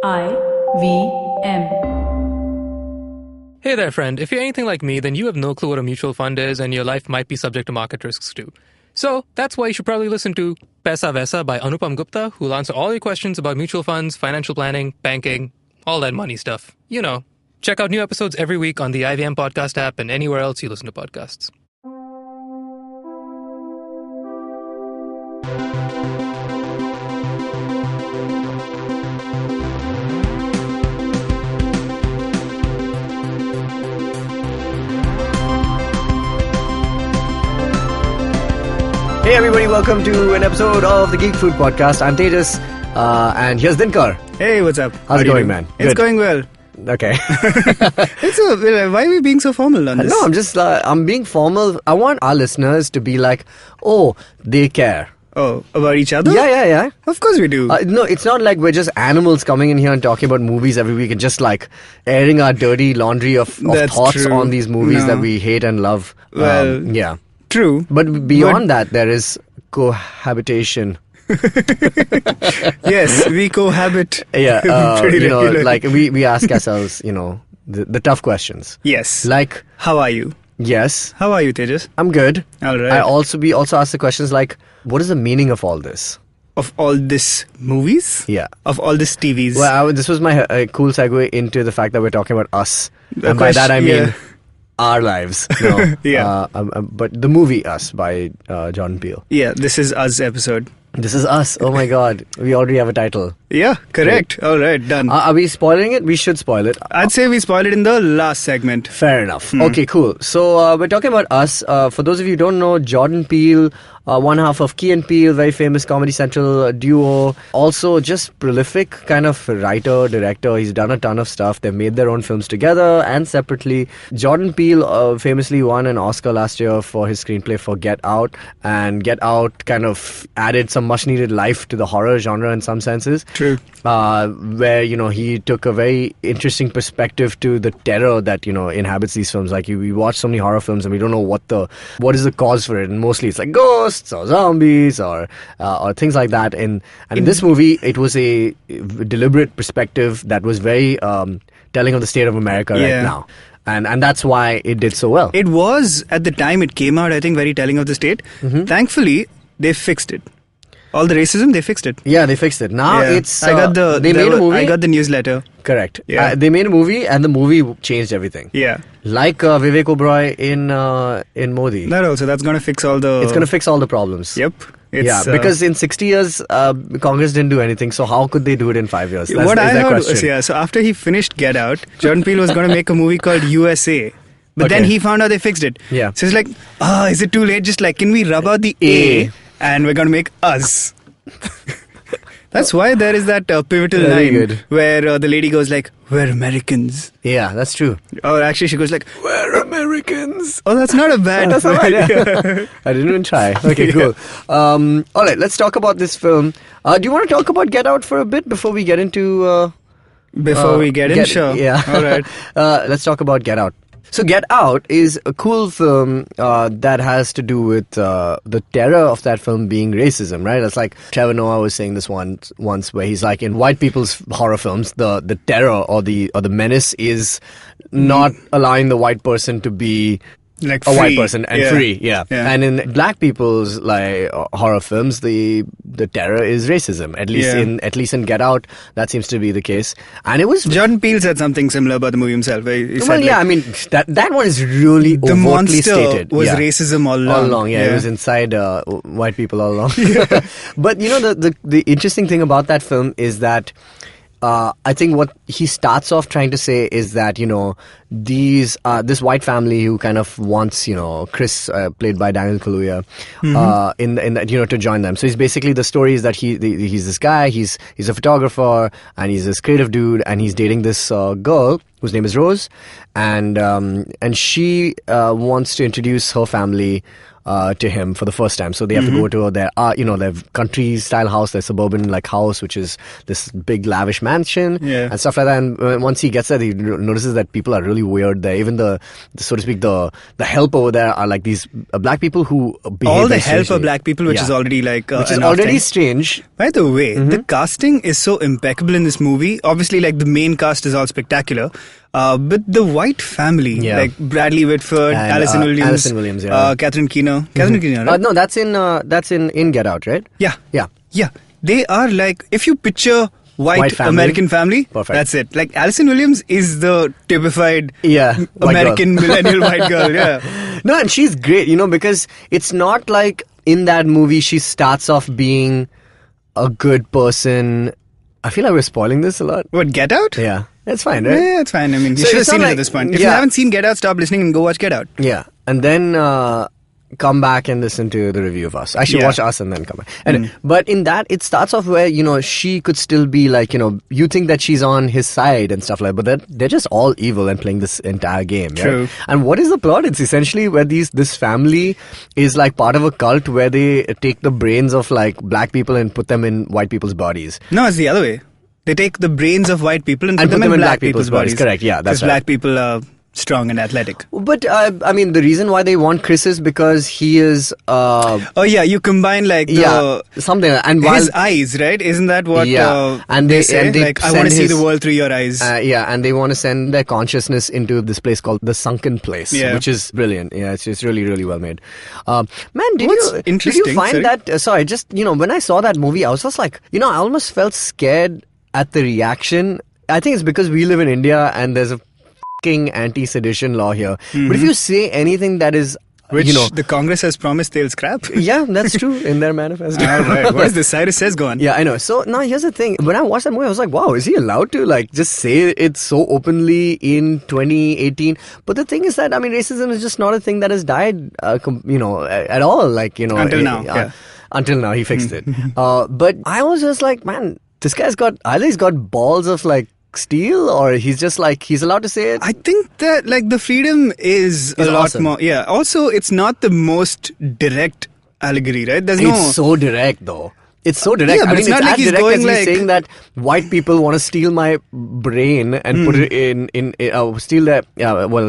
IVM. Hey there, friend. If you're anything like me, then you have no clue what a mutual fund is, and your life might be subject to market risks too. So that's why you should probably listen to Paisa Vaisa by Anupam Gupta, who'll answer all your questions about mutual funds, financial planning, banking, all that money stuff. You know. Check out new episodes every week on the IVM podcast app and anywhere else you listen to podcasts. Hey everybody, welcome to an episode of the Geek Food Podcast. I'm Tejas, and here's Dinkar. Hey, what's up? How's it going, man? It's Good. going well. Okay. Why are we being so formal on this? No, I'm being formal. I want our listeners to be like, oh, they care. Oh, about each other? Yeah. Of course we do. No, it's not like we're just animals coming in here and talking about movies every week and just like airing our dirty laundry of thoughts true. on these movies No. that we hate and love. Well, yeah. True. But beyond that, there is cohabitation. Yes, we cohabit. Yeah, pretty regularly. like we ask ourselves, the tough questions. Yes. Like, How are you? yes, How are you, Tejas? I'm good. All right. We also ask the questions like, what is the meaning of all this? Of all this movies? Yeah. Of all this TVs? Well, this was my cool segue into the fact that we're talking about us, The and by that I mean yeah. our lives. No. Yeah. But the movie Us by Jordan Peele. Yeah, this is us episode. This is Us. Oh my God, we already have a title. Yeah, correct. All right, done. Are we spoiling it? We should spoil it. I'd say we spoiled it in the last segment. Fair enough. Okay, cool. So we're talking about Us. For those of you who don't know, Jordan Peele, one half of Key and Peele, very famous Comedy Central duo. Also just prolific kind of writer, director. He's done a ton of stuff. They've made their own films together and separately. Jordan Peele famously won an Oscar last year for his screenplay for Get Out. And Get Out kind of added some much needed life to the horror genre in some senses. True. Where, he took a very interesting perspective to the terror that, inhabits these films. Like, we watch so many horror films and we don't know what is the cause for it. And mostly it's like ghosts or zombies or things like that. And in this movie, it was a deliberate perspective that was very telling of the state of America right now. And that's why it did so well. It was, at the time it came out, I think, very telling of the state. Mm-hmm. Thankfully, they fixed it. All the racism, they fixed it. Yeah, they fixed it. Now it's... I got they made a movie. I got the newsletter. Correct. Yeah. They made a movie and the movie changed everything. Yeah. Like Vivek Oberoi in Modi. That also, that's going to fix all the... It's going to fix all the problems. Yep. Because in 60 years, Congress didn't do anything, so how could they do it in 5 years? What I heard was, question. so after he finished Get Out, Jordan Peele was going to make a movie called USA. But then he found out they fixed it. Yeah. So it's like, is it too late? Just like, can we rub out the A and we're going to make Us? That's why there is that pivotal Very line good. where the lady goes like, "We're Americans." Yeah, that's true. Or actually she goes like, We're Americans. "Oh, that's not a bad." That's not bad. I didn't even try. Okay, cool. All right, let's talk about this film. Do you want to talk about Get Out for a bit before we get into... Before we get in, sure. Yeah. All right. Let's talk about Get Out. So Get Out is a cool film that has to do with the terror of that film being racism, right? It's like Trevor Noah was saying this once where he's like, in white people's horror films, the terror or the menace is not allowing the white person to be Like a free. white person and free, yeah. Yeah. And in black people's like horror films, the terror is racism. At least in Get Out, that seems to be the case. And it was Jordan Peele said something similar about the movie himself. He said, well, yeah. I mean, that one is really the overtly monster stated. was Yeah. racism all along. All along, yeah. It was inside white people all along. But the interesting thing about that film is that I think what he starts off trying to say is that this white family who kind of wants Chris played by Daniel Kaluuya in that to join them. So he's basically, the story is that he's this guy, he's a photographer and he's this creative dude and he's dating this girl whose name is Rose, and she wants to introduce her family to him for the first time. So they have to go to their their country style house, their suburban like house, which is this big lavish mansion and stuff like that. And once he gets there, he notices that people are really weird there. Even the so to speak, the help over there are like these black people who behave all the strangely. help are black people, which is already like which is already strange. By the way, the casting is so impeccable in this movie. Obviously, like the main cast is all spectacular. But the White family, like Bradley Whitford, And, Alison Williams, yeah. Catherine Keener. Catherine Keener, right? No, that's in Get Out, right? Yeah. Yeah. Yeah. They are like, if you picture white family. American family, Perfect. that's it. Like Alison Williams is the typified white American girl. millennial white girl. Yeah. No, and she's great, because it's not like in that movie she starts off being a good person. I feel like we're spoiling this a lot. What, Get Out? Yeah. That's fine, right? Yeah, it's fine. I mean, you So should have it's not seen it like- at this point. If yeah. you haven't seen Get Out, stop listening and go watch Get Out. Yeah. And then come back and listen to the review of Us. Actually, Yeah. watch Us and then come back. And, But in that, it starts off where, she could still be like, you think that she's on his side and stuff like that, but they're just all evil and playing this entire game. Right? True. And what is the plot? It's essentially where this family is like part of a cult where they take the brains of like black people and put them in white people's bodies. No, it's the other way. They take the brains of white people and put them in black people's bodies. Correct, yeah, that's Because right. black people are strong and athletic. But, I mean, the reason why they want Chris is because he is... Oh yeah, you combine like something. And his eyes, right? Isn't that what and they say? Like, I want to see the world through your eyes. And they want to send their consciousness into this place called the Sunken Place, which is brilliant. Yeah, it's really, really well made. Man, did you find that... sorry, just, when I saw that movie, I was just like, I almost felt scared at the reaction. I think it's because we live in India and there's a anti-sedition law here. But if you say anything that is, which the Congress has promised they'll scrap. Yeah, that's true in their manifesto. All right. What is this? Cyrus says go on. Yeah, I know. So now here's the thing. When I watched that movie, I was like, wow, is he allowed to like just say it so openly in 2018? But the thing is that, I mean, racism is just not a thing that has died, at all. Like, until now. Until now, he fixed it. But I was just like, man, this guy's either he's got balls of like steel, or he's just like, he's allowed to say it. I think that like the freedom is a lot more. Yeah. Also, it's not the most direct allegory, right? It's so direct though. It's so direct. Yeah, but it's not like he's going like saying that white people want to steal my brain and put it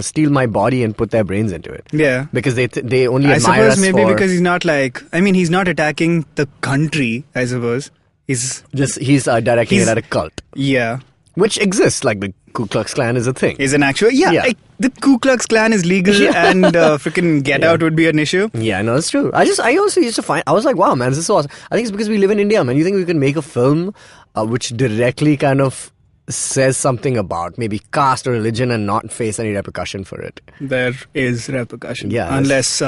steal my body and put their brains into it. Yeah, because they only I admire suppose us maybe for, because he's not like, I mean, he's not attacking the country. I suppose he's directing it at a cult. Yeah. Which exists, like the Ku Klux Klan is a thing. Is an actual... Yeah. The Ku Klux Klan is legal and freaking Get Out would be an issue. Yeah, no, it's true. I also used to find... I was like, wow, man, this is so awesome. I think it's because we live in India, man. You think we can make a film which directly kind of says something about maybe caste or religion and not face any repercussion for it? There is repercussion. Yeah. Unless...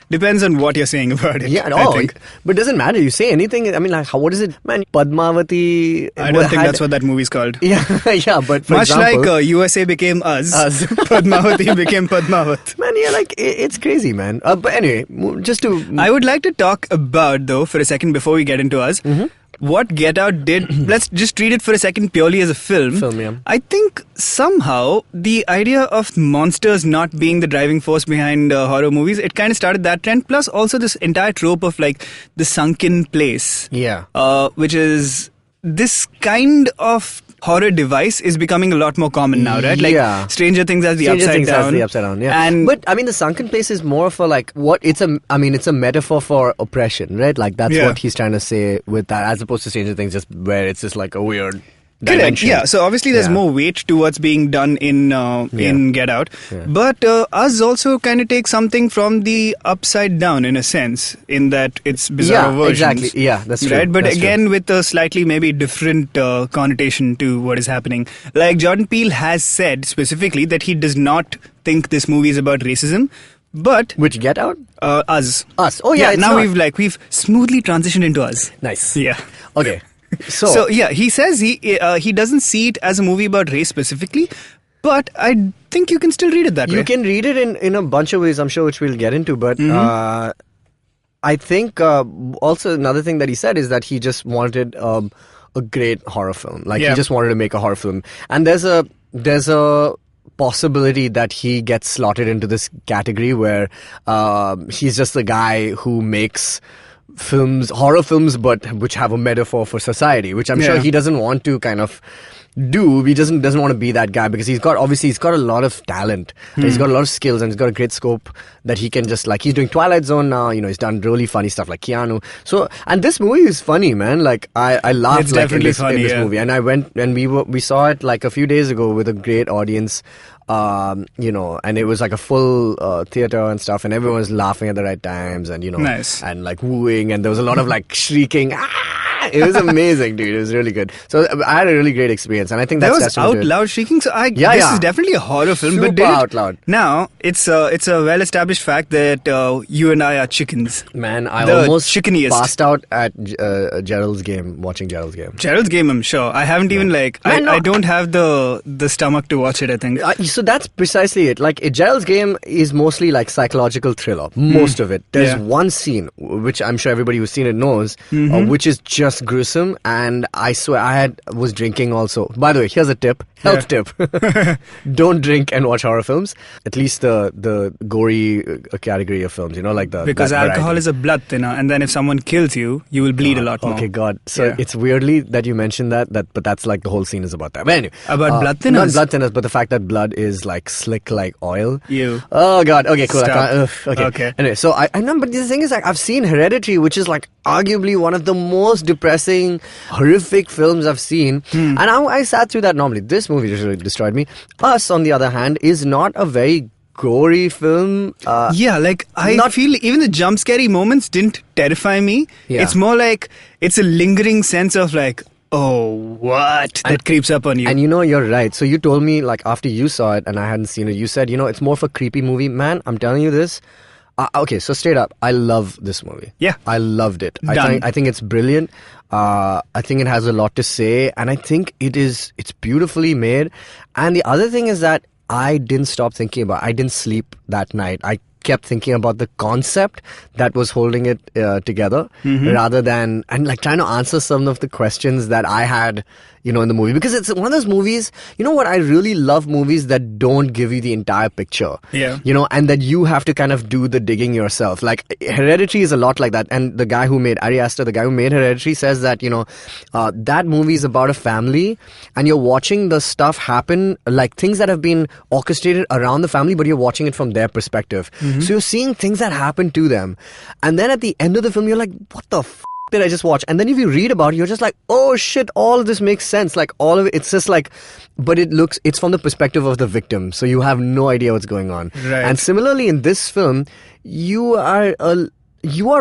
depends on what you're saying about it. Yeah, I think. But it doesn't matter. You say anything... I mean, like, what is it? Man, Padmavati... I don't think that's what that movie's called. Yeah, but for Much example, like USA became Us. Padmavati became Padmavat. Man, yeah, like, it's crazy, man. But anyway, just to... I would like to talk about, though, for a second before we get into Us, what Get Out did. Let's just treat it for a second purely as a film. Yeah. I think somehow the idea of monsters not being the driving force behind horror movies, it kind of started that trend. Plus also this entire trope of like the sunken place. Yeah. Which is this kind of horror device is becoming a lot more common now, right? Like Stranger Things has the upside down. Yeah. And but I mean, the sunken place is more for like it's a metaphor for oppression, right? Like that's what he's trying to say with that, as opposed to Stranger Things, just where it's just like a weird dimension. Yeah, so obviously there's more weight to what's being done in Get Out. Yeah. But Us also kind of takes something from the upside down in a sense, in that it's bizarre versions. Exactly. Yeah, that's true. Right, but that's again true. with a slightly maybe different connotation to what is happening. Like Jordan Peele has said specifically that he does not think this movie is about racism. But which Get Out? Us. Oh yeah. Now not. we've smoothly transitioned into Us. Nice. Yeah. Okay. So yeah, he says he doesn't see it as a movie about race specifically, but I think you can still read it that way. You can read it in a bunch of ways, I'm sure, which we'll get into. But I think also another thing that he said is that he just wanted a great horror film. Like he just wanted to make a horror film. And there's a possibility that he gets slotted into this category where he's just the guy who makes horror films, but which have a metaphor for society, which I'm sure he doesn't want to kind of do. He doesn't want to be that guy because he's got a lot of talent. He's got a lot of skills and he's got a great scope that he can just he's doing Twilight Zone now. He's done really funny stuff like Keanu. So, and this movie is funny, man. Like I laughed it's definitely funny, in this movie, and I went and we saw it like a few days ago with a great audience. And it was like a full theater and stuff, and everyone was laughing at the right times, and nice. And like wooing, and there was a lot of like shrieking. It was amazing, dude. It was really good. So I had a really great experience, and I think that's out loud shrieking. So this is definitely a horror film, super but out loud. Now it's a well established fact that you and I are chickens. Man, I the almost chickeniest. passed out at Gerald's game, watching Gerald's game. Gerald's game, I'm sure. I haven't even I don't have the stomach to watch it, I think. So that's precisely it. Like Gerald's game is mostly like psychological thriller. Most of it. There's one scene which I'm sure everybody who's seen it knows, which is just gruesome. And I swear I was drinking also. By the way, here's a tip, health tip: don't drink and watch horror films. At least the gory category of films. Because alcohol is a blood thinner, and then if someone kills you, you will bleed a lot more. Okay, God. So it's weirdly that you mentioned that, but that's like the whole scene is about that. But anyway, about blood thinners. Not blood thinners, but the fact that blood is like slick like oil. You. Oh God. Okay, cool. Stop. Okay. Anyway, so I know, but the thing is, like, I've seen Hereditary, which is like arguably one of the most depressing, horrific films I've seen, and I sat through that. Normally, this movie just really destroyed me. Us, on the other hand, is not a very gory film. I feel even the jump scary moments didn't terrify me. Yeah. It's more like it's a lingering sense of like, oh, what? That creeps up on you. And you're right. So you told me, like, after you saw it and I hadn't seen it, you said, it's more of a creepy movie. Man, I'm telling you this. Okay, so straight up, I love this movie. Yeah. I loved it. I think it's brilliant. I think it has a lot to say, and I think it's beautifully made. And the other thing is that I didn't stop thinking about it. I didn't sleep that night. I kept thinking about the concept that was holding it together, rather than like trying to answer some of the questions that I had in the movie, because it's one of those movies. What, I really love movies that don't give you the entire picture. And that you have to kind of do the digging yourself. Like Hereditary is a lot like that, and the guy who made Ari Aster, the guy who made Hereditary, says that that movie is about a family, and you're watching the stuff happen, like things that have been orchestrated around the family, but you're watching it from their perspective. So you're seeing things that happen to them, and then at the end of the film you're like, what the did I just watch? And then if you read about it, you're just like, oh shit, all of this makes sense. Like all of it, it's just like, but it's from the perspective of the victim, so you have no idea what's going on. Right. And similarly in this film, you are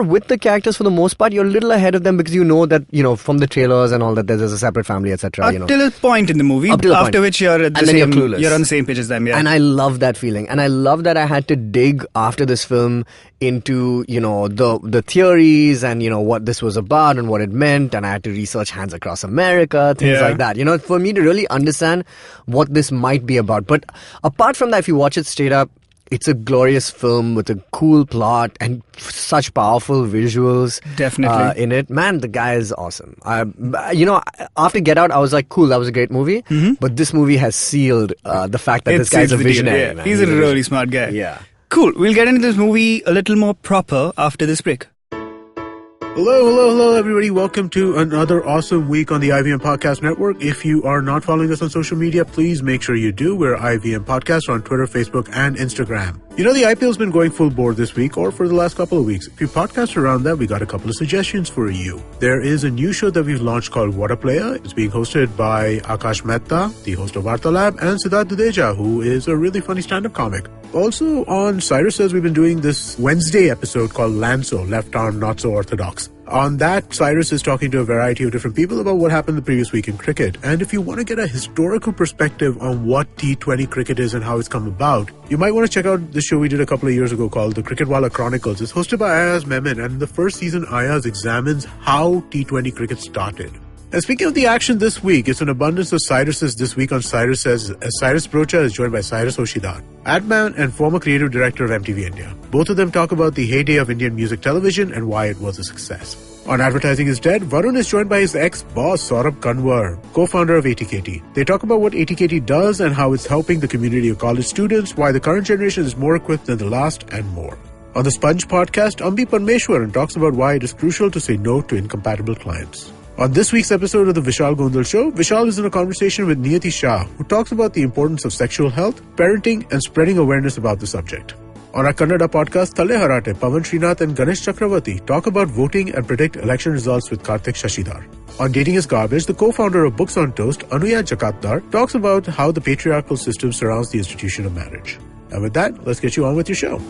with the characters for the most part. You're a little ahead of them because you know that, from the trailers and all that, there's a separate family, etc. Till a point in the movie, after which you're on the same page as them. Yeah. And I love that feeling. And I love that I had to dig after this film into, the theories and, what this was about and what it meant. And I had to research Hands Across America, things like that, for me to really understand what this might be about. But apart from that, if you watch it straight up, it's a glorious film with a cool plot and such powerful visuals. Definitely. In it. Man, the guy is awesome. After Get Out, I was like, cool, that was a great movie. But this movie has sealed the fact that this guy's a visionary. Man. He's a really smart guy. Yeah. Cool. We'll get into this movie a little more proper after this break. Hello, everybody. Welcome to another awesome week on the IVM Podcast Network. If you are not following us on social media, please make sure you do. We're IVM Podcast on Twitter, Facebook, and Instagram. The IPL's been going full bore this week, or for the last couple of weeks. If you podcast around that, we got a couple of suggestions for you. There is a new show that we've launched called What a Player. It's being hosted by Akash Mehta, the host of Vartalab, and Siddharth Dudeja, who is a really funny stand-up comic. Also on Cyrus Says, we've been doing this Wednesday episode called Lanso, Left Arm Not So Orthodox. On that, Cyrus is talking to a variety of different people about what happened the previous week in cricket. And if you want to get a historical perspective on what T20 cricket is and how it's come about, you might want to check out the show we did a couple of years ago called The Cricketwala Chronicles. It's hosted by Ayaz Memon, and in the first season, Ayaz examines how T20 cricket started. And speaking of the action this week, it's an abundance of Cyruses this week on Cyrus Says, as Cyrus Brocha is joined by Cyrus Oshidar, Adman and former creative director of MTV India. Both of them talk about the heyday of Indian music television and why it was a success. On Advertising is Dead, Varun is joined by his ex-boss Saurabh Kanwar, co-founder of ATKT. They talk about what ATKT does and how it's helping the community of college students, why the current generation is more equipped than the last, and more. On the Sponge podcast, Ambi Parmeshwaran talks about why it is crucial to say no to incompatible clients. On this week's episode of the Vishal Gondal Show, Vishal is in a conversation with Niyati Shah, who talks about the importance of sexual health, parenting, and spreading awareness about the subject. On our Kannada podcast, Thale Harate, Pavan Srinath and Ganesh Chakravarti talk about voting and predict election results with Karthik Shashidhar. On Dating is Garbage, the co-founder of Books on Toast, Anuya Jakatdar, talks about how the patriarchal system surrounds the institution of marriage. And with that, let's get you on with your show.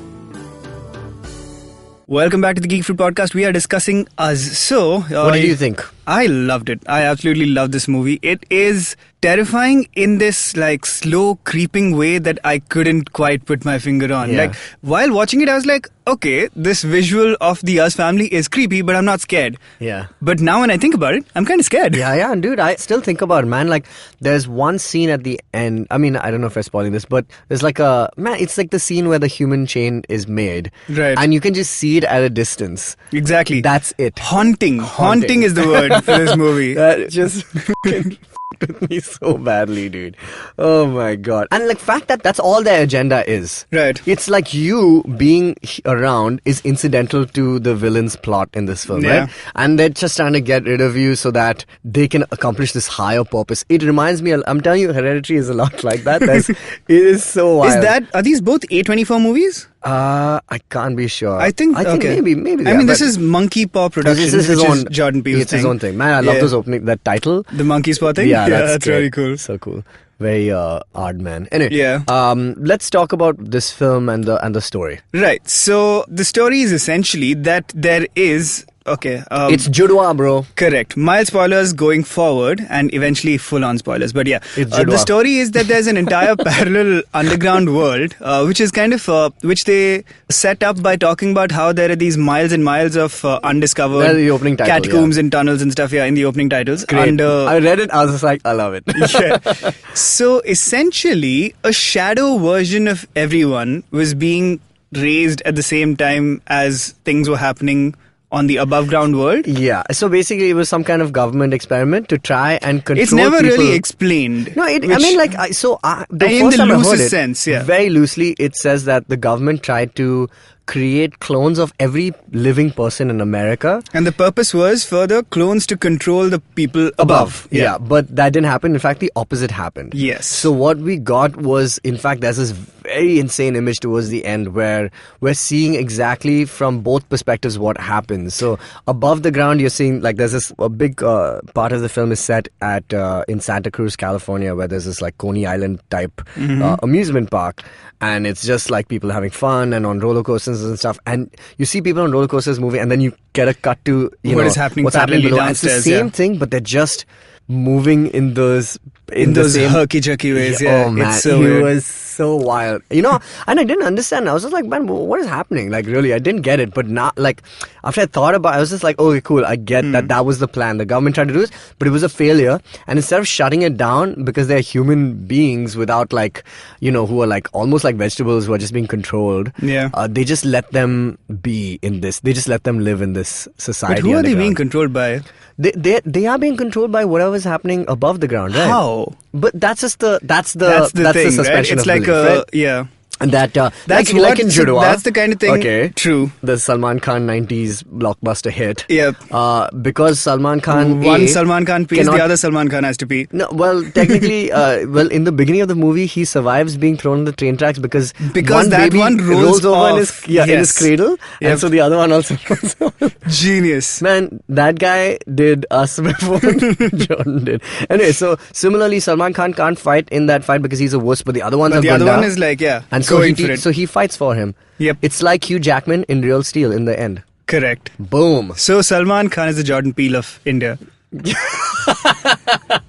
Welcome back to the Geek Fruit Podcast. We are discussing Us. So, what do you think? I loved it. I absolutely love this movie. It is terrifying in this like slow creeping way that I couldn't quite put my finger on. Yeah. Like while watching it, I was like, okay, this visual of the Us family is creepy, but I'm not scared. Yeah. But now when I think about it, I'm kind of scared. Yeah, dude, I still think about it, man. Like, there's one scene at the end. I mean, I don't know if I'm spoiling this, but there's like it's like the scene where the human chain is made. Right. And you can just see it at a distance. Exactly. That's it. Haunting is the word for this movie. That just fucking with me so badly, dude. Oh my god. And like fact that that's all their agenda is. Right. It's like you being around is incidental to the villain's plot in this film, Yeah. right? And they're just trying to get rid of you so that they can accomplish this higher purpose. It reminds me, I'm telling you, Hereditary is a lot like that. It is so wild. Are these both A24 movies? I can't be sure. I think okay. maybe. I mean, this is Monkey Paw Productions, which is Jordan Peele's It's his own thing. Man, I love those opening, that title. The Monkey's Paw thing? Yeah, that's great. really cool. So cool. Very odd man. Anyway, Yeah. Let's talk about this film and the story. Right. So the story is essentially that there is It's Judwa, bro. correct. Mild spoilers going forward and eventually full-on spoilers. But yeah, It's the Judwa. story is that there's an entire parallel underground world, which is kind of which they set up by talking about how there are these miles and miles of undiscovered Well, the opening title, catacombs and tunnels and stuff. Yeah, in the opening titles. Great. I read it. I was just like, I love it. Yeah. So essentially, a shadow version of everyone was being raised at the same time as things were happening on the above ground world. Yeah. So basically, it was some kind of government experiment to try and control. It's never people. really explained. No, I mean, like, the in first the time I heard loosest it, sense, yeah. very loosely, it says that the government tried to create clones of every living person in America. And the purpose was for the clones to control the people above. Yeah, but that didn't happen. In fact, the opposite happened. Yes. So what we got was, in fact, there's this very insane image towards the end where we're seeing exactly from both perspectives what happens. So above the ground, you're seeing like there's this a big part of the film is set at in Santa Cruz, California, where there's this like Coney Island type amusement park. And it's just like people having fun and on roller coasters and stuff. And you see people on roller coasters moving, and then you get a cut to What is happening what's happening parallelly below. And it's the downstairs, same thing, but they're just moving in those those same herky-jerky ways. Yeah. Oh man, It's so it weird. was so wild. And I didn't understand. I was just like, man, what is happening? Like, really, I didn't get it. But not like after I thought about it, I was just like, okay, cool. I get that was the plan. The government tried to do this, but it was a failure. And instead of shutting it down because they're human beings without like, who are like almost like vegetables who are just being controlled. Yeah. They just let them be in this. They just let them live in this society. But who are they being underground. controlled by? They are being controlled by whatever's happening above the ground, right? How? But that's just the Thing, suspension right? It's of like belief, right? yeah. And that That's like in Judwa. That's the kind of thing. Okay. True. The Salman Khan 90s blockbuster hit. Yep. Because Salman Khan One Salman Khan pees, cannot- the other Salman Khan has to pee. No, well, technically, in the beginning of the movie, he survives being thrown on the train tracks because Because that baby one rolls over in off. in his Yes. cradle, Yep. and so the other one also rolls over. Genius. Man, that guy did us before Jordan did. Anyway, so similarly, Salman Khan can't fight in that fight because he's a wuss, but the other ones But are the other gunda, one is like, yeah, and so going for it. so he fights for him. Yep. It's like Hugh Jackman in Real Steel in the end. Correct. Boom. So Salman Khan is the Jordan Peele of India.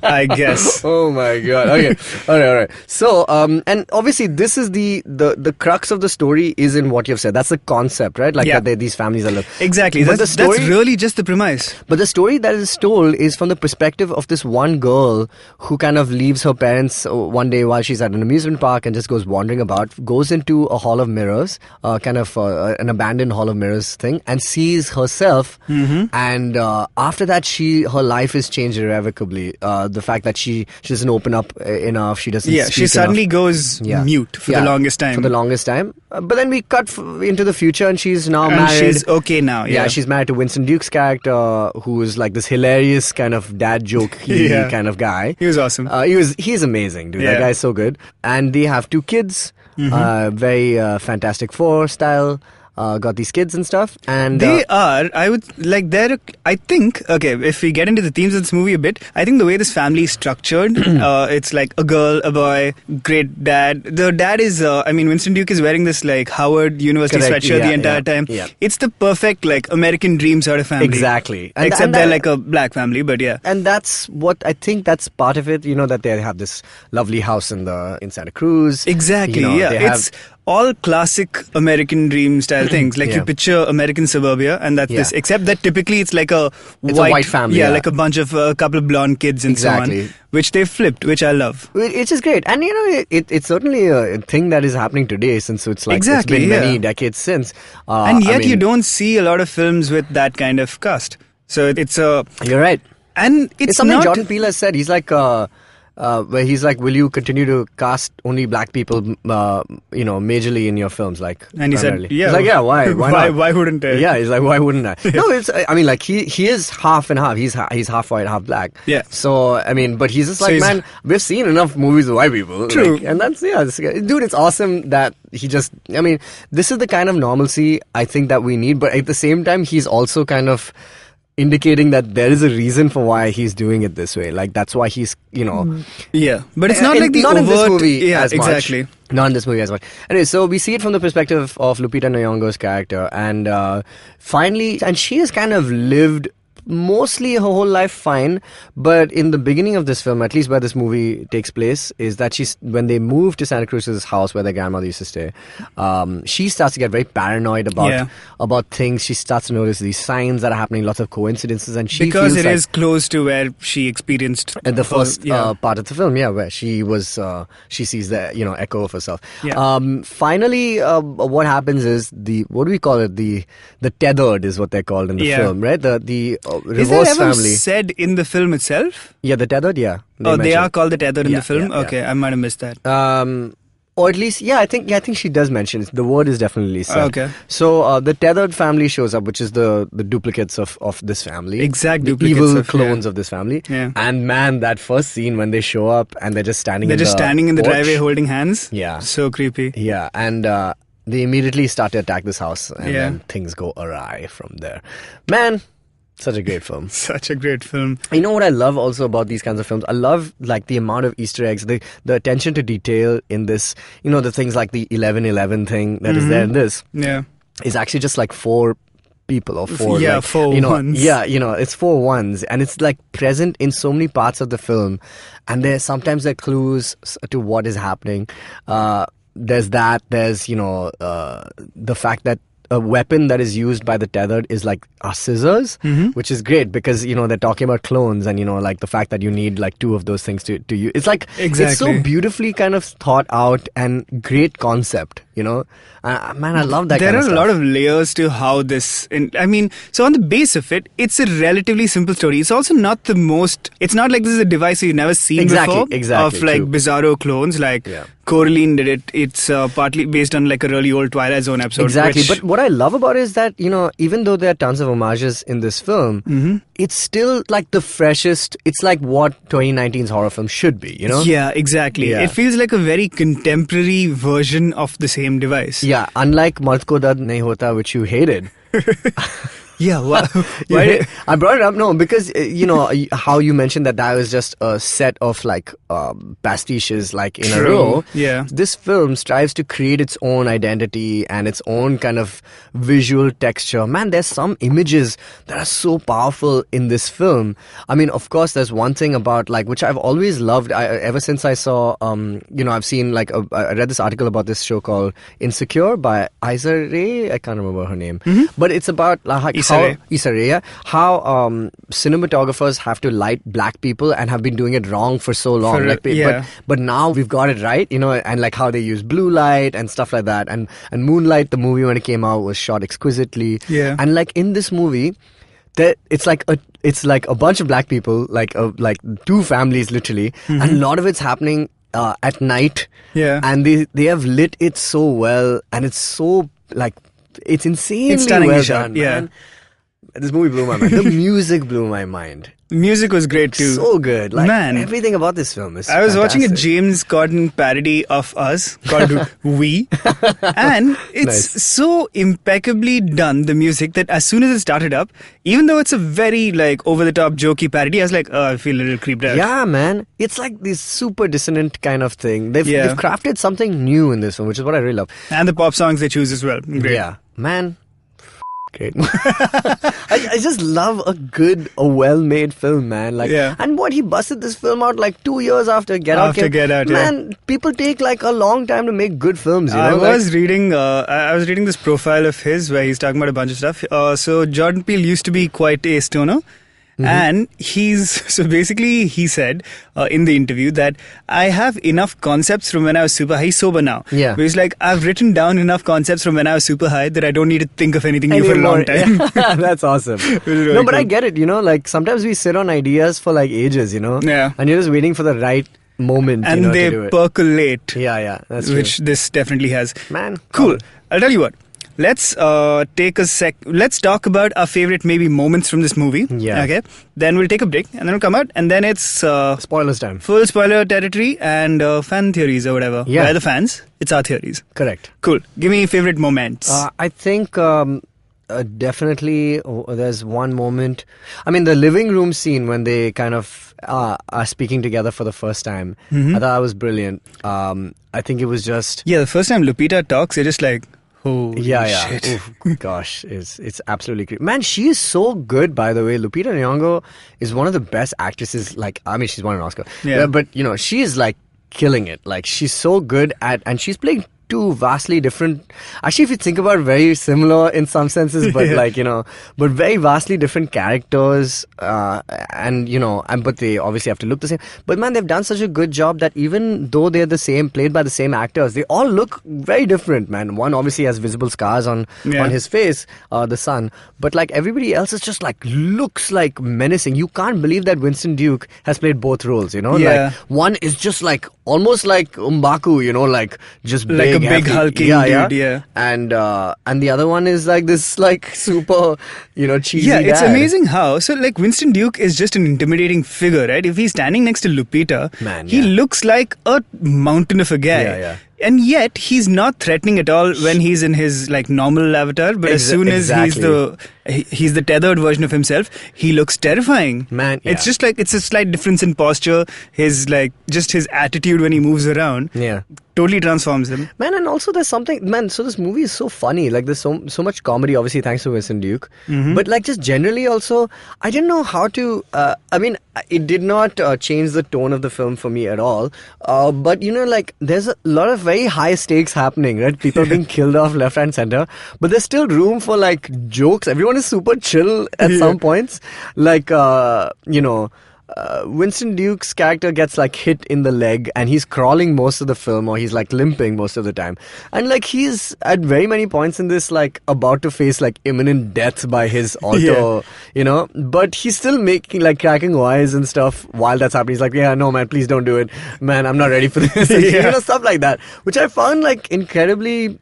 I guess. Oh my god. Okay. All right. So, and obviously, this is the crux of the story is in what you've said. That's the concept, right? Like Yeah. that these families are living. Exactly. But That's really just the premise. But the story that is told is from the perspective of this one girl who kind of leaves her parents one day while she's at an amusement park and just goes wandering about, goes into a hall of mirrors, kind of an abandoned hall of mirrors thing, and sees herself. And after that, her life is changed irrevocably. The fact that she doesn't open up enough, she doesn't. Yeah, speak she suddenly enough. goes mute for the longest time. For the longest time. But then we cut into the future, and she's now married. She's okay now. Yeah, she's married to Winston Duke's character, who is like this hilarious kind of dad joke kind of guy. He was awesome. He's amazing, dude. That guy's so good. And they have 2 kids, very Fantastic Four style. Got these kids and stuff, and they are. I would like. I think. Okay, if we get into the themes of this movie a bit, I think the way this family is structured, it's like a girl, a boy, great dad. The dad is. Winston Duke is wearing this like Howard University sweatshirt the entire time. Yeah. It's the perfect like American dream sort of family. Exactly. Except they're like a black family, but yeah. And that's what I think. That's part of it. You know that they have this lovely house in Santa Cruz. Exactly. It's all classic American dream style things. Like you picture American suburbia, and that's this. Except that typically it's like a white family. Yeah, like a bunch of a couple of blonde kids and so on. Which they flipped, which I love. Which is great. And it's certainly a thing that is happening today, since it's like it's been many decades since. And yet you don't see a lot of films with that kind of cast. So it's a... You're right. And it's something not... Jordan Peele has said. He's like... where he's like, will you continue to cast only black people, majorly in your films? Like, and he primarily. said, yeah. He's like, yeah, why not? Why wouldn't I? Yeah, he's like, why wouldn't I? No, like he is half and half. He's half white, half black. Yeah. So, but he's just like, man, we've seen enough movies with white people. True. Like, and that's, dude, it's awesome that he just, this is the kind of normalcy I think that we need, but at the same time, he's also kind of indicating that there is a reason for why he's doing it this way. Like, that's why he's, Yeah, but it's not like the not overt... in this movie as much. Exactly. Not in this movie as much. Anyway, so we see it from the perspective of Lupita Nyong'o's character, and finally, and she has kind of lived mostly her whole life fine, but in the beginning of this film, at least where this movie takes place, is that when they move to Santa Cruz's house where their grandmother used to stay, she starts to get very paranoid about things. She starts to notice these signs that are happening, lots of coincidences, and she because feels it is close to where she experienced at the first part of the film, where she was, she sees the echo of herself. Yeah. Finally, what happens is what do we call it? The tethered is what they're called in the film, right? The reverse is that ever family said in the film itself? Yeah, the tethered. Yeah. They are called the tethered in the film. Yeah. Okay, I might have missed that. Or at least, I think she does mention it. The word is definitely said. Okay. So the tethered family shows up, which is the duplicates of this family. Exact the duplicates. Evil clones of this family. Yeah. And man, that first scene when they show up and they're just standing in the driveway holding hands. Yeah. So creepy. Yeah. And they immediately start to attack this house, and then things go awry from there. Man, such a great film. Such a great film. You know what I love also about these kinds of films? I love like the amount of Easter eggs, the attention to detail in this. The things like the 11/11 thing that is there in this. Yeah. Is actually just like 4 people or 4. Yeah, like, 4 ones. Yeah, it's 4 ones, and it's like present in so many parts of the film, and sometimes there are clues to what is happening. There's that. There's the fact that a weapon that is used by the tethered is like scissors, which is great because they're talking about clones, and like the fact that you need like 2 of those things to use. It's like It's so beautifully kind of thought out and great concept. Man, I love that. There kind are of a stuff. lot of layers to how this. So on the base of it, it's a relatively simple story. It's also not the most. It's not like this is a device you've never seen before. Exactly. Of like bizarro clones, like Coraline did it. It's partly based on like a really old Twilight Zone episode. Exactly. But what I love about it is that even though there are tons of homages in this film, it's still like the freshest. It's like what 2019's horror film should be. Yeah, exactly. Yeah. It feels like a very contemporary version of the same device. Yeah, unlike Mard Ko Dard Nahi Hota, which you hated. Yeah, why? I brought it up, no, because, how you mentioned that was just a set of, like, pastiches, like, in a row. Yeah. This film strives to create its own identity and its own kind of visual texture. Man, there's some images that are so powerful in this film. I mean, of course, there's one thing about, like, which I've always loved, ever since I saw, I've seen, like, I read this article about this show called Insecure by Issa Rae. I can't remember her name. Mm-hmm. But it's about Issa Rae, how cinematographers have to light black people and have been doing it wrong for so long. But now we've got it right, and like how they use blue light and stuff like that. And Moonlight, the movie when it came out, was shot exquisitely. Yeah. And like in this movie, it's like a bunch of black people, like two families literally, and a lot of it's happening at night. Yeah. And they have lit it so well, and it's so like it's insanely well done. Yeah. Man. This movie blew my mind. The music blew my mind. Music was great too. So good. Like, man, everything about this film is I was fantastic. watching a James Corden parody of Us called We, and it's so impeccably done, the music, that as soon as it started up, even though it's a very like over-the-top jokey parody, I was like, oh, I feel a little creeped out. Yeah, man. It's like this super dissonant kind of thing. They've crafted something new in this one, which is what I really love. And the pop songs they choose as well. Great. Yeah, man. Great. I just love a well-made film, man. Like, and what he busted this film out like 2 years after Get Out. Man, people take like a long time to make good films. I was reading this profile of his where he's talking about a bunch of stuff. So Jordan Peele used to be quite a stoner. And he said in the interview that I have enough concepts from when I was super high. He's sober now. Yeah. But he's like, I've written down enough concepts from when I was super high that I don't need to think of anything new for a long time. Yeah. That's awesome. Really no, but cool. I get it, like sometimes we sit on ideas for like ages, Yeah. And you're just waiting for the right moment, and they to do it. percolate. Yeah, that's true. Which this definitely has. Man. Cool. I'll tell you what. Let's take a sec. Let's talk about our favorite maybe moments from this movie. Yeah. Okay. Then we'll take a break, and then we'll come out, and then it's spoilers time. Full spoiler territory and fan theories or whatever. Yeah. By the fans, it's our theories. Correct. Cool. Give me favorite moments. I think definitely there's one moment. I mean, the living room scene when they kind of are speaking together for the first time. I thought that was brilliant. I think it was just the first time Lupita talks, you're just like, oh, shit. Oof, gosh, it's absolutely great. Man, she is so good, by the way. Lupita Nyong'o is one of the best actresses. Like, I mean, she's won an Oscar. Yeah. But, she is, like, killing it. Like, she's so good and she's playing two vastly different, actually, if you think about it, very similar in some senses, but but very vastly different characters, but they obviously have to look the same. But man, they've done such a good job that even though they're the same, played by the same actors, they all look very different, man. One obviously has visible scars on his face, the son, but like everybody else is just like, looks like menacing. You can't believe that Winston Duke has played both roles, like one is just like, almost like M'Baku, like just big. Big hulking dude, yeah. And the other one is like this, like super, cheesy. Yeah, it's dad. amazing how. So, like, Winston Duke is just an intimidating figure, right? If he's standing next to Lupita, he looks like a mountain of a guy. Yeah. And yet, he's not threatening at all when he's in his like normal avatar. But as soon as he's the tethered version of himself, he looks terrifying. Man, it's just like it's a slight difference in posture. His his attitude when he moves around. Yeah. Totally transforms him. Man, and also there's something, man, so this movie is so funny. Like, there's so much comedy, obviously, thanks to Winston Duke. But, like, just generally also, I didn't know how to, it did not change the tone of the film for me at all. But, like, there's a lot of very high stakes happening, right? People being killed off left and center. But there's still room for, like, jokes. Everyone is super chill at some points. Like, Winston Duke's character gets like hit in the leg and he's crawling most of the film, or he's like limping most of the time, and like he's at very many points in this like about to face like imminent death by his auto, but he's still making like cracking wise and stuff while that's happening. He's like, yeah, no man, please don't do it, man, I'm not ready for this. Stuff like that, which I found like incredibly,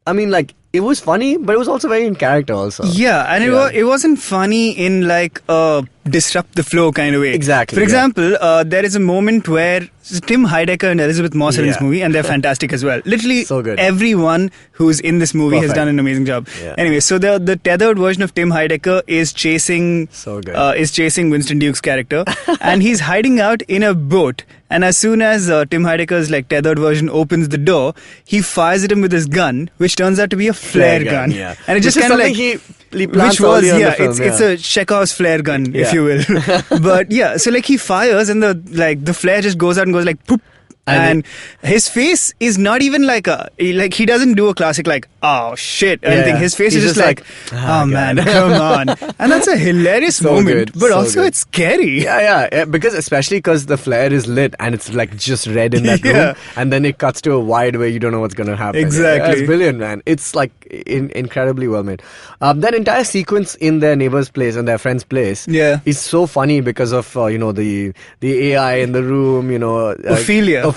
I mean, like it was funny, but it was also very in character also. Yeah, and it wasn't funny in like a disrupt the flow kind of way. Exactly. For example, there is a moment where Tim Heidecker and Elizabeth Moss are in this movie, and they're fantastic as well. Literally, so good. Everyone who's in this movie has done an amazing job. Yeah. Anyway, so the tethered version of Tim Heidecker is chasing Winston Duke's character, and he's hiding out in a boat. And as soon as Tim Heidecker's like tethered version opens the door, he fires at him with his gun, which turns out to be a flare gun. Yeah. And it just kind of like it's a Chekhov's flare gun, if you will. But yeah, so like he fires, and the flare just goes out and goes like poop. And his face is not even like he doesn't do a classic like oh shit or anything. His face is just like oh man, come on. And that's a hilarious moment, but also it's scary. Yeah, because especially because the flare is lit and it's like just red in that room, and then it cuts to a wide where you don't know what's going to happen. Exactly. It's brilliant, man. It's like incredibly well made. That entire sequence in their neighbor's place and their friend's place is so funny because of the AI in the room, Ophelia.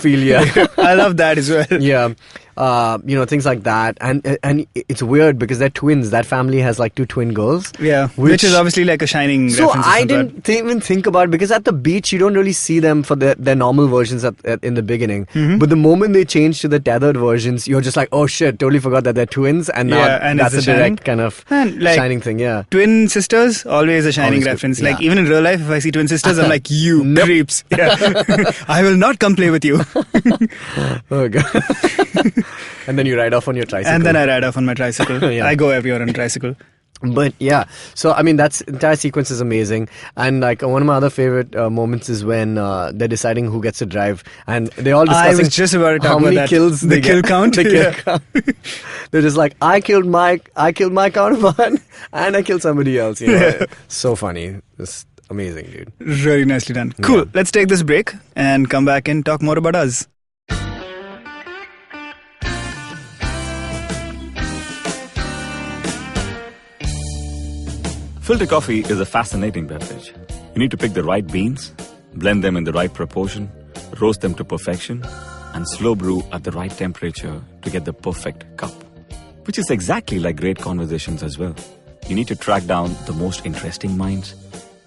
I love that as well. Yeah. Things like that, and it's weird because they're twins. That family has like 2 twin girls. Yeah, which is obviously like a Shining reference. So I didn't even think about it because at the beach you don't really see them for their normal versions in the beginning. Mm-hmm. But the moment they change to the tethered versions, you're just like, oh shit, totally forgot that they're twins, and now that's a direct kind of Shining thing. Yeah, twin sisters always a Shining reference. Like even in real life, if I see twin sisters, I'm like, you creeps. Yeah, I will not come play with you. Oh god. And then you ride off on your tricycle. And then I ride off on my tricycle. I go everywhere on a tricycle. But yeah, so I mean, that entire sequence is amazing. And like one of my other favorite moments is when they're deciding who gets to drive, and they're all discussing I was just about to talk how about many that. kills the kill count. The kill count. They're just like, I killed my counterpart, and I killed somebody else. So funny. It's amazing, dude. Really nicely done. Cool. Let's take this break and come back and talk more about us. Filter coffee is a fascinating beverage. You need to pick the right beans, blend them in the right proportion, roast them to perfection, and slow brew at the right temperature to get the perfect cup. Which is exactly like great conversations as well. You need to track down the most interesting minds,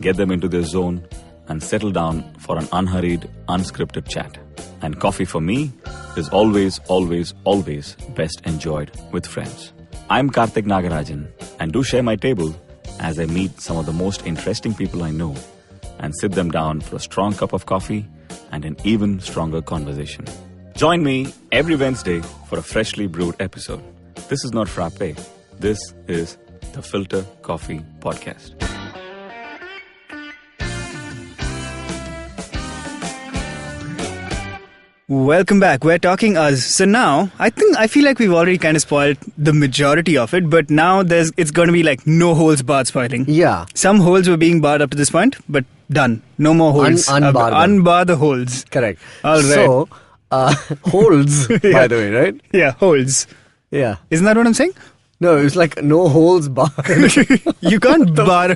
get them into their zone, and settle down for an unhurried, unscripted chat. And coffee for me is always, always, always best enjoyed with friends. I'm Karthik Nagarajan, and do share my table as I meet some of the most interesting people I know and sit them down for a strong cup of coffee and an even stronger conversation. Join me every Wednesday for a freshly brewed episode. This is not frappe. This is the Filter Coffee Podcast. Welcome back. We're talking us. So now, I feel like we've already kind of spoiled the majority of it, but now it's going to be like no holds barred spoiling. Yeah. Some holes were being barred up to this point, but done. No more holes. Unbar the holes. Correct. All right. So, holds, by the way, right? Yeah, holes. Yeah. Isn't that what I'm saying? No, it's like no holds barred. You can't bar.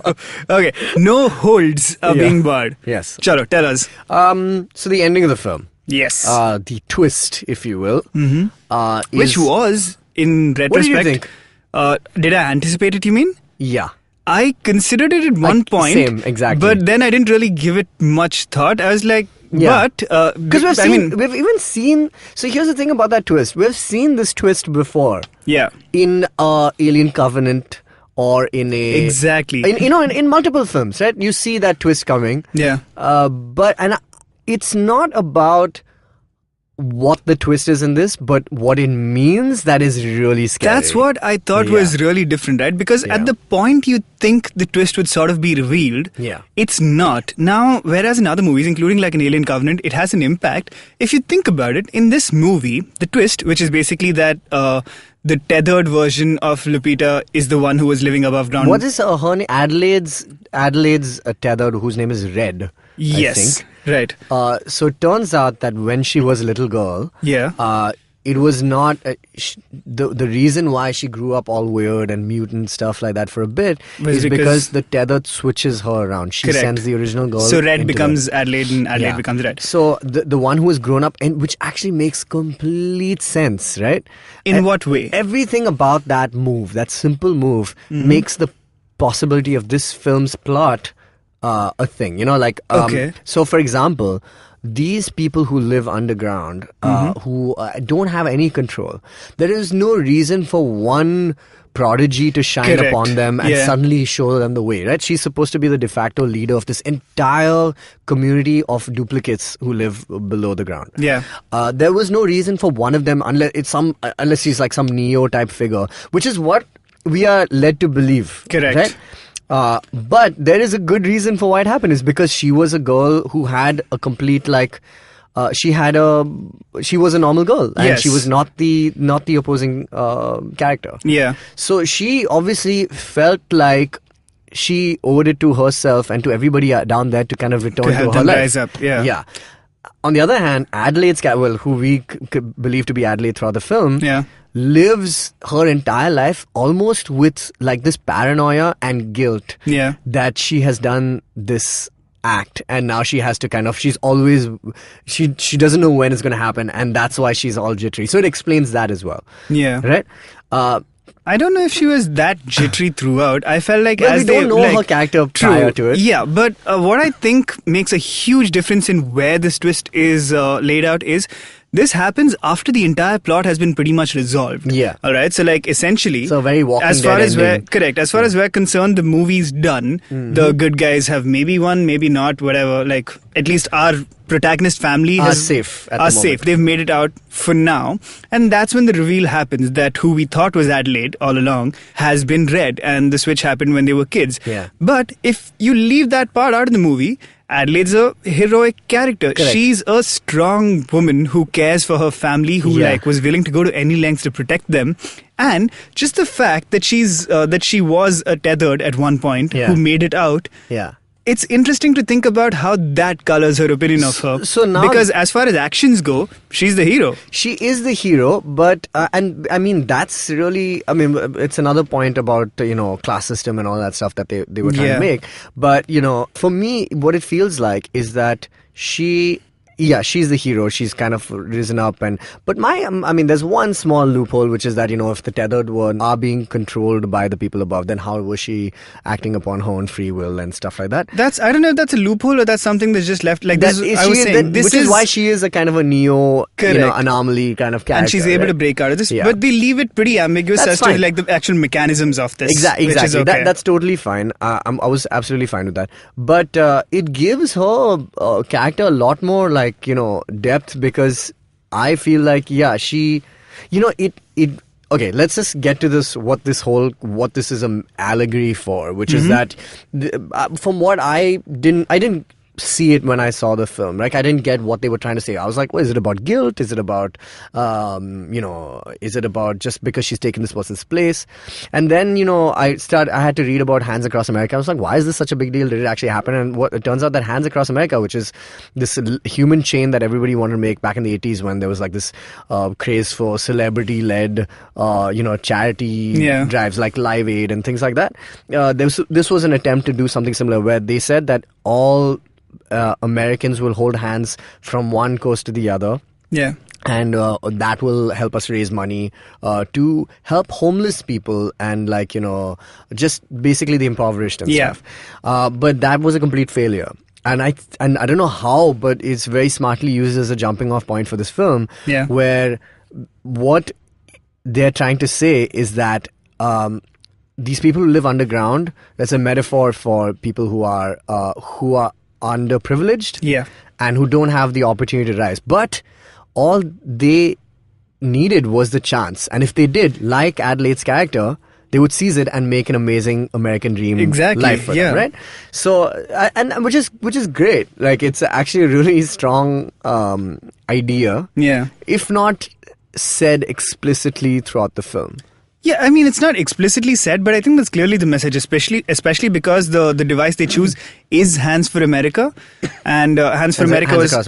Okay, no holds are being barred. Yes. Chalo, tell us. So the ending of the film. Yes. The twist, if you will. Mm-hmm. Which was, in retrospect... What did you think? Did I anticipate it, you mean? Yeah. I considered it at one point. Same, exactly. But then I didn't really give it much thought. I was like, because we've even seen... So here's the thing about that twist. We've seen this twist before. Yeah. In Alien Covenant or in a... Exactly. In multiple films, right? You see that twist coming. Yeah. It's not about what the twist is in this, but what it means that is really scary. That's what I thought was really different, right? Because at the point you think the twist would sort of be revealed, it's not. Now, whereas in other movies, including like an Alien Covenant, it has an impact. If you think about it, in this movie, the twist, which is basically that the tethered version of Lupita is the one who was living above ground. What is her name? Adelaide's tethered, whose name is Red. Yes. I think. Right. So it turns out that when she was a little girl, it was not the reason why she grew up all weird and mutant stuff like that for a bit is because the tether switches her around. She sends the original girl. So Red becomes Adelaide and Adelaide becomes Red. So the one who has grown up, and which actually makes complete sense, right? In what way? Everything about that move, that simple move, makes the possibility of this film's plot a thing. So for example, these people who live underground, who don't have any control, there is no reason for one prodigy to shine upon them and suddenly show them the way, right? She's supposed to be the de facto leader of this entire community of duplicates who live below the ground. There was no reason for one of them, unless she's like some Neo type figure, which is what we are led to believe. Right? But there is a good reason for why it happened. Is because she was a girl who had a complete she was a normal girl, and she was not the opposing character. So she obviously felt like she owed it to herself and to everybody down there to kind of return to her life. Rise up. On the other hand, Adelaide's who we believe to be Adelaide throughout the film, lives her entire life almost with like this paranoia and guilt that she has done this act, and now she has to she's always she doesn't know when it's going to happen, and that's why she's all jittery. So it explains that as well. Right? I don't know if she was that jittery throughout. I felt like we don't know her character prior to it. Yeah, but what I think makes a huge difference in where this twist is laid out is this happens after the entire plot has been pretty much resolved. All right. So essentially, so very Walking as far Dead as ending. As far as we're concerned, the movie's done. The good guys have maybe won, maybe not, whatever. At least our protagonist family are safe at the moment. Safe. They've made it out for now, and that's when the reveal happens that who we thought was Adelaide all along has been Red, and the switch happened when they were kids. But if you leave that part out of the movie, Adelaide's a heroic character. She's a strong woman who cares for her family, who was willing to go to any lengths to protect them. And just the fact that she was tethered at one point, who made it out. It's interesting to think about how that colors her opinion of her. So now, because as far as actions go, she's the hero. She is the hero, but and I mean that's really, it's another point about class system and all that stuff that they were trying to make. But for me, what it feels like is that she's the hero. She's kind of risen up, but there's one small loophole, which is that if the tethered are being controlled by the people above, then how was she acting upon her own free will and stuff like that? I don't know if that's a loophole or that's something that's just left like this. Which is why she is a kind of a Neo anomaly kind of character, and she's able to break out of this. But they leave it pretty ambiguous as to the actual mechanisms of this. Exactly. Which is okay. That's totally fine. I was absolutely fine with that. But it gives her character a lot more depth, because I feel like she okay, let's just get to this, what this is an allegory for, which is that from what I didn't see it when I saw the film. I didn't get what they were trying to say. I was like, well, is it about guilt? Is it about is it about just because she's taken this person's place? And then I had to read about Hands Across America. I was like, why is this such a big deal? Did it actually happen? And it turns out that Hands Across America, which is this human chain that everybody wanted to make back in the 80s, when there was this craze for celebrity-led charity drives like Live Aid and things like that. This was an attempt to do something similar, where they said that all Americans will hold hands from one coast to the other. And that will help us raise money to help homeless people and just basically the impoverished and stuff. But that was a complete failure. And I don't know how, but it's very smartly used as a jumping off point for this film, where what they're trying to say is that these people who live underground, that's a metaphor for people who are underprivileged and who don't have the opportunity to rise. But all they needed was the chance. And if they did, like Adelaide's character, they would seize it and make an amazing American dream life for them, right? So, and which is great. It's actually a really strong idea. If not said explicitly throughout the film. Yeah, it's not explicitly said, but I think that's clearly the message, especially because the device they choose is Hands for America, and Hands Across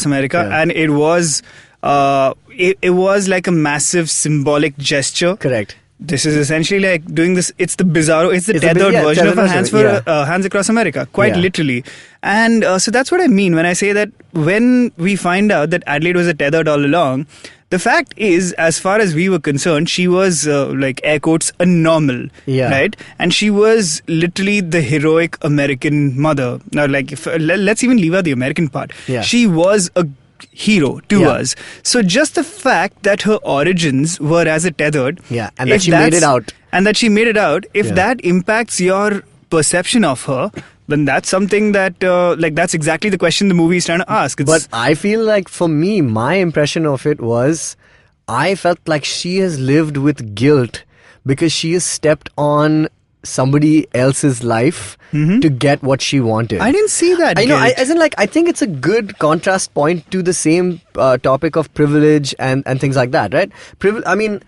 America, and it was it was like a massive symbolic gesture. Correct. This is essentially like doing this. It's the bizarro. It's the It's a tethered yeah, version tethered of a version, Hands Across America, quite Yeah. literally. And so that's what I mean when I say that when we find out that Adelaide was a tethered all along. The fact is, as far as we were concerned, she was like air quotes a normal, Yeah. right? And she was literally the heroic American mother. Now, like let's even leave out the American part. Yeah. She was a hero to Yeah. us. So just the fact that her origins were as a tethered, Yeah, and that if she made that's- it out. and that she made it out, if Yeah. that impacts your perception of her, then that's something that like that's exactly the question the movie is trying to ask. But I feel like for me, my impression of it was I felt like she has lived with guilt because she has stepped on somebody else's life to get what she wanted. I didn't see that. I know, guilt. as in, like, I think it's a good contrast point to the same topic of privilege and things like that, right? I mean,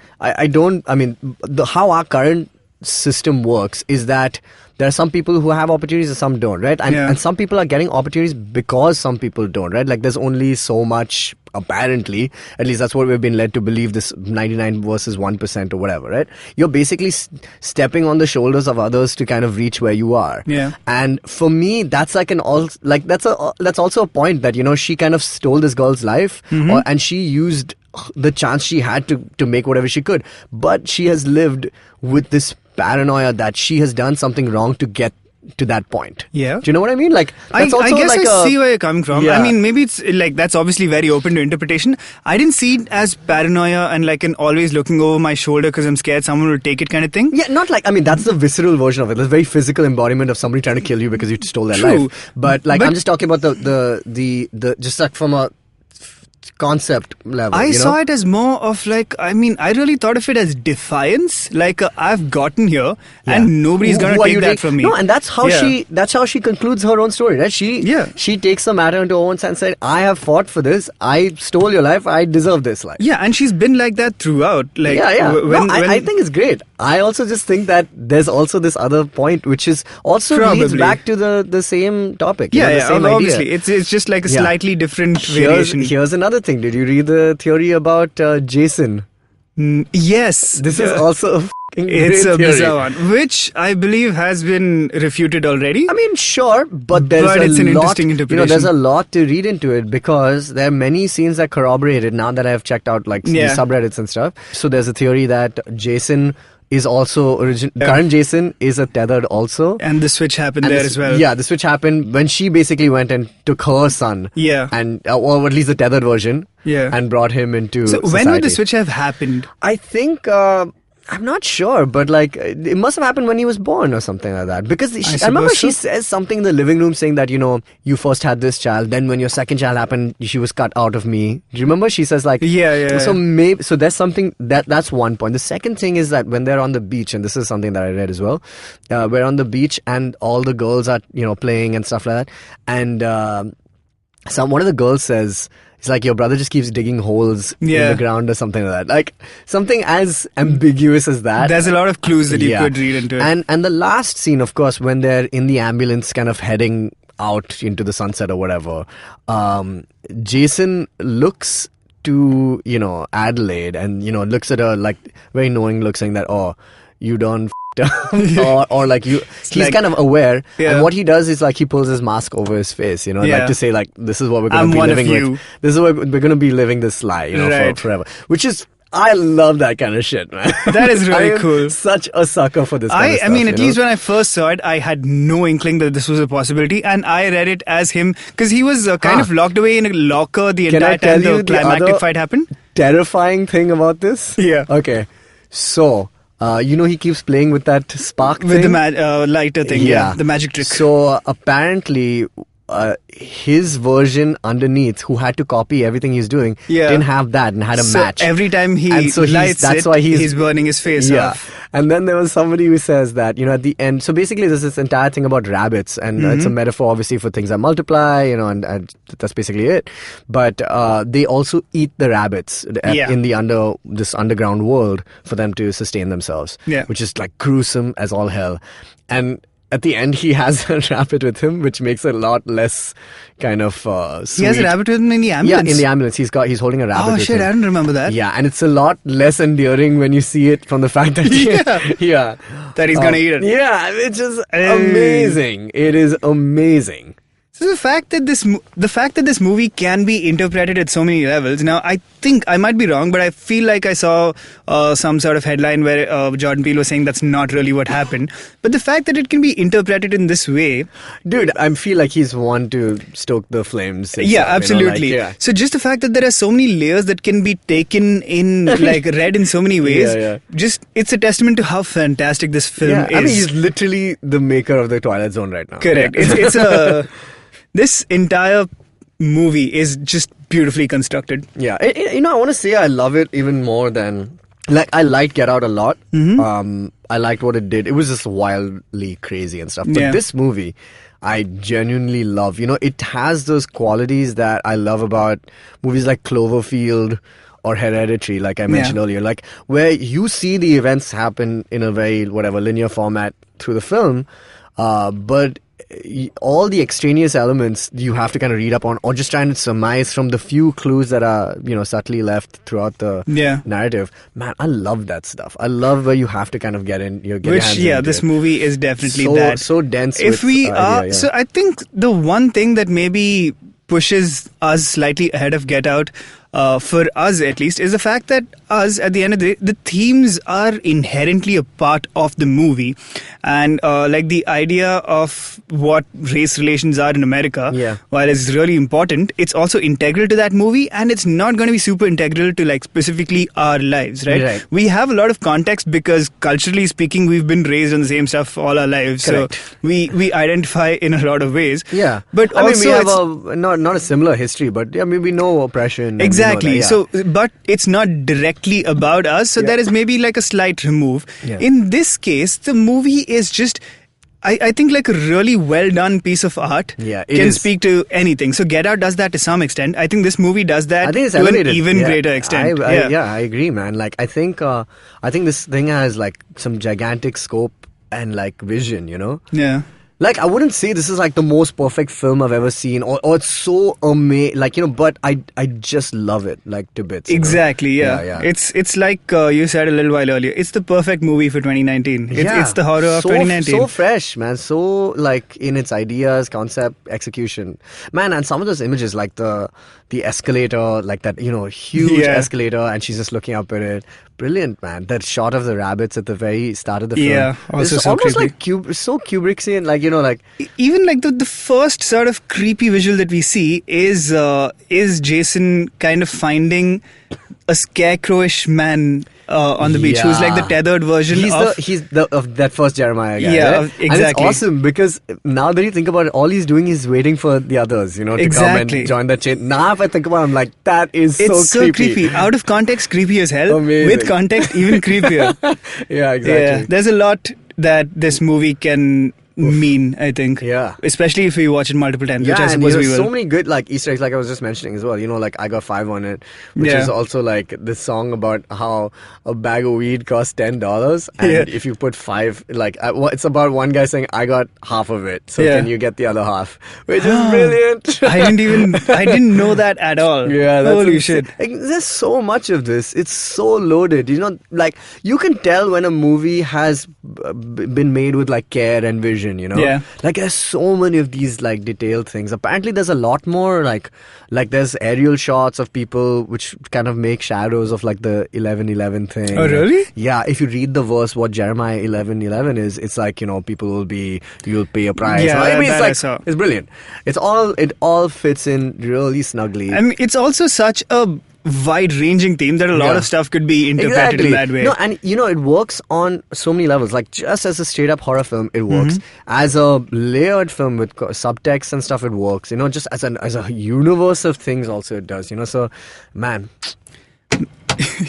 how our current system works is that there are some people who have opportunities and some don't, right? And some people are getting opportunities because some people don't, right? Like, there's only so much, apparently, at least that's what we've been led to believe, this 99 versus 1% or whatever, right? You're basically stepping on the shoulders of others to kind of reach where you are. Yeah. And for me, that's like that's also a point that, you know, she kind of stole this girl's life, and she used the chance she had to make whatever she could. But she has lived with this paranoia that she has done something wrong to get to that point. Yeah. Do you know what I mean? Like, that's I also guess like I see where you're coming from. Yeah. I mean, maybe it's like that's obviously very open to interpretation. I didn't see it as paranoia and like an always looking over my shoulder because I'm scared someone will take it kind of thing. Yeah, not like, I mean, that's the visceral version of it. There's a very physical embodiment of somebody trying to kill you because you stole their True. life. But like, I'm just talking about the just like from a concept level. I you know? saw it as more of like, I mean, I really thought of it as defiance. Like, I've gotten here and nobody's Who going to are take you that take- from me. No, and that's how Yeah. she concludes her own story, right? She takes the matter into her own hands and said, I have fought for this. I stole your life. I deserve this life. Yeah, and she's been like that throughout. Like, Yeah. When, I think it's great. I also just think that there's also this other point which is also leads Probably. back to the same topic. you know, the same obviously. idea. It's just like a Yeah. slightly different variation. Here's another thing. Did you read the theory about Jason? Yes. This is also a fucking It's great a theory. bizarre one, which I believe has been refuted already. I mean, sure, but there's But a it's an lot. interesting interpretation. There's a lot to read into it because there are many scenes that corroborate it. Now that I've checked out like the Yeah. subreddits and stuff, so there's a theory that Jason is also current Jason is a tethered also. And the switch happened And there this- as well. Yeah, the switch happened when she basically went and took her son. Yeah. And or at least the tethered version. Yeah. And brought him into. So when society. would the switch have happened? I think I'm not sure, but like it must have happened when he was born or something like that. Because I remember she says something in the living room saying that, you know, you first had this child, then when your second child happened, she was cut out of me. Do you remember? She says like, Yeah. So maybe there's something that's one point. The second thing is that when they're on the beach, and this is something that I read as well, we're on the beach and all the girls are, you know, playing and stuff like that, and one of the girls says. It's like your brother just keeps digging holes in the ground or something like that. Like something as ambiguous as that. There's a lot of clues that you could read into it. And the last scene, of course, when they're in the ambulance kind of heading out into the sunset or whatever, Jason looks to, you know, Adelaide and, you know, looks at her like very knowing look saying that, oh, you done or like you he's like, kind of aware and Yeah. what he does is like he pulls his mask over his face, you know, Yeah. like to say like this is what we're going I'm to be one of living you. with. This is what we're going to be living this lie, you know, Right. for forever. Which is I love that kind of shit, man. That is really I am cool. Such a sucker for this kind of stuff. I mean, you at know? least when I first saw it, I had no inkling that this was a possibility, and I read it as him because he was kind of locked away in a locker the Can I entire tell time you the the climactic other- fight happened. terrifying thing about this? Yeah. Okay. So, you know, he keeps playing with that spark With thing. the lighter thing, yeah, the magic trick. So apparently, his version underneath, who had to copy everything he's doing, didn't have that and had a So match. every time he And so lights that's it, why he's burning his face off. And then there was somebody who says that, you know, at the end, so basically there's this entire thing about rabbits, and it's a metaphor obviously for things that multiply, you know, and that's basically it. But they also eat the rabbits in the this underground world for them to sustain themselves, which is like gruesome as all hell. And at the end he has a rabbit with him, which makes it a lot less kind of sweet. He has a rabbit with him in the ambulance? Yeah, in the ambulance. He's holding a rabbit with him. I didn't remember that. Yeah, and it's a lot less endearing when you see it from the fact that that he's gonna eat it. Yeah, it's just amazing. It is amazing. So the fact that this movie can be interpreted at so many levels. Now, I think I might be wrong, but I feel like I saw some sort of headline where Jordan Peele was saying that's not really what happened. But the fact that it can be interpreted in this way, dude, I feel like he's one to stoke the flames. Yeah, absolutely. So just the fact that there are so many layers that can be taken in, like read in so many ways. Just it's a testament to how fantastic this film is. I mean, he's literally the maker of the Twilight Zone right now. Correct. It's a this entire movie is just beautifully constructed. Yeah, I want to say I love it even more than... Like, I liked Get Out a lot. I liked what it did. It was just wildly crazy and stuff. But this movie, I genuinely love. It has those qualities that I love about movies like Cloverfield or Hereditary, like I mentioned earlier. Like, where you see the events happen in a very, linear format through the film, but all the extraneous elements you have to kind of read up on, or just trying to surmise from the few clues that are subtly left throughout the narrative. Man, I love that stuff. I love where you have to kind of get your hands into this it. movie is definitely so dense. If so I think the one thing that maybe pushes us slightly ahead of Get Out, for us at least, is the fact that at the end of the day, the themes are inherently a part of the movie. And like the idea of what race relations are in America, while it's really important, it's also integral to that movie, and it's not going to be super integral to like specifically our lives, right? We have a lot of context because culturally speaking, we've been raised on the same stuff all our lives. Correct. So we identify in a lot of ways. Yeah. But I also mean, we have not a similar history, but we know oppression. Exactly. So, but it's not directly about us. So there is maybe like a slight remove. In this case, the movie is just, I think, like a really well done piece of art. Can speak to anything. So Get Out does that to some extent. I think this movie does that to an even greater extent. I agree, man. Like I think this thing has like some gigantic scope and like vision. Yeah. Like, I wouldn't say this is like the most perfect film I've ever seen, or it's so amazing, like, but I just love it, like, to bits. Exactly, yeah. It's like you said a little while earlier, it's the perfect movie for 2019. It's the horror of 2019. So fresh, man. So, like, in its ideas, concept, execution. Man, and some of those images, like the escalator, like that, huge escalator, and she's just looking up at it. Brilliant, man. That shot of the rabbits at the very start of the film. Yeah, also it's so almost creepy. like so Kubrickian, like, like... Even like the first sort of creepy visual that we see is Jason kind of finding a scarecrowish man on the beach, who's like the tethered version he's of that first Jeremiah guy. Yeah, right? exactly. And it's awesome because now that you think about it, all he's doing is waiting for the others, to come and join that chain. Now if I think about it, I'm like, that is it's so creepy. Out of context, creepy as hell. Amazing. With context, even creepier. Yeah, exactly. Yeah, there's a lot that this movie can mean, I think. Yeah. Especially if we watch it multiple times, which I suppose we will. So many good like Easter eggs, like I was just mentioning as well. Like I Got 5 on it, which is also like this song about how a bag of weed costs $10, and if you put 5, like it's about one guy saying, I got half of it, so can you get the other half? Which is brilliant. I didn't know that at all. Yeah, that's holy shit. Like, there's so much of this. It's so loaded. Like you can tell when a movie has been made with like care and vision. Like there's so many of these like detailed things. Apparently there's a lot more like there's aerial shots of people which kind of make shadows of like the 11:11 thing. Oh really? Yeah, if you read the verse what Jeremiah 11:11 is, it's like people you'll pay a price. Yeah, I mean, it's it's brilliant. It all fits in really snugly. I mean, it's also such a wide-ranging theme that a lot of stuff could be interpreted in that way. No, and it works on so many levels. Like just as a straight-up horror film, it works. As a layered film with subtext and stuff, it works. Just as a universe of things, also it does. So, man.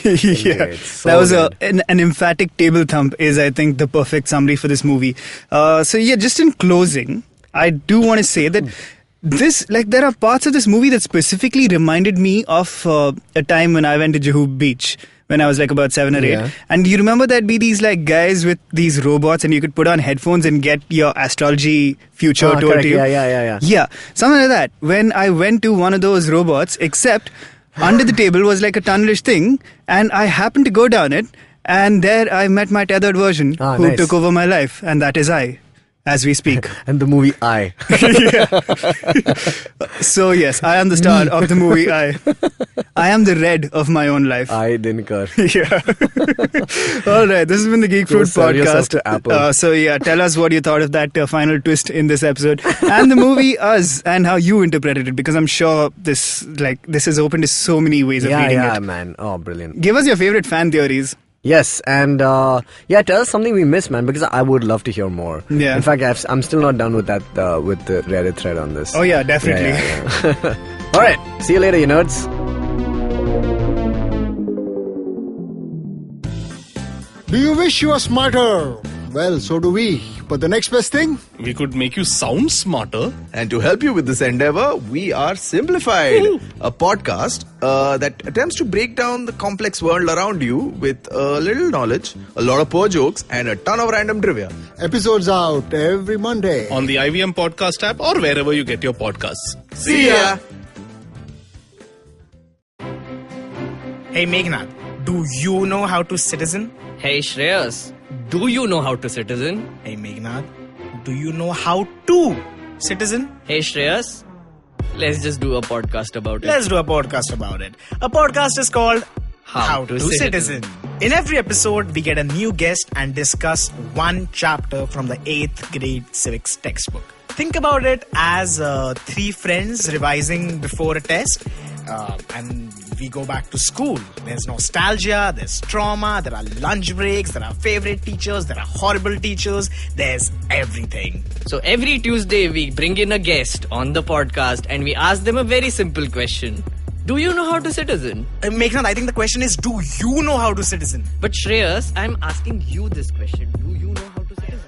That was an emphatic table thump. Is I think the perfect summary for this movie. So yeah, just in closing, I do want to say that. There are parts of this movie that specifically reminded me of a time when I went to Juhu Beach, when I was like about 7 or 8. Yeah. And you remember there'd be these like guys with these robots and you could put on headphones and get your astrology future told correct. to you. Yeah. Yeah, something like that. When I went to one of those robots, except under the table was like a tunnelish thing, and I happened to go down it, and there I met my tethered version who nice. took over my life, and that is I, as we speak. And the movie I. So yes, I am the star of the movie I. I am the red of my own life. I Dinkar. Yeah. All right. This has been the Geek Fruit sell yourself podcast. to Apple. So yeah, tell us what you thought of that final twist in this episode and the movie Us and how you interpreted it, because I'm sure this is open to so many ways of reading Yeah, it. man. Oh, brilliant. Give us your favorite fan theories. Yes, and tell us something we missed, man, because I would love to hear more. Yeah. In fact, I'm still not done with that with the Reddit thread on this. Oh yeah, definitely. Yeah. All right. See you later, you nerds. Do you wish you were smarter? Well, so do we. But the next best thing? We could make you sound smarter. And to help you with this endeavor, we are Simplified, a podcast that attempts to break down the complex world around you with a little knowledge, a lot of poor jokes, and a ton of random trivia. Episodes out every Monday. On the IVM podcast app or wherever you get your podcasts. See ya! Hey Meghnad, do you know how to citizen? Hey Shreyas, do you know how to citizen? Hey Meghnad, do you know how to citizen? Hey Shreyas, let's just do a podcast about it. Let's do a podcast about it. A podcast is called How to Citizen. In every episode, we get a new guest and discuss one chapter from the 8th grade civics textbook. Think about it as 3 friends revising before a test. And we go back to school. There's nostalgia, there's trauma, there are lunch breaks, there are favorite teachers, there are horrible teachers, there's everything. So every Tuesday we bring in a guest on the podcast and we ask them a very simple question. Do you know how to citizen? Meghnad, I think the question is, do you know how to citizen? But Shreyas, I'm asking you this question. Do you know how to citizen?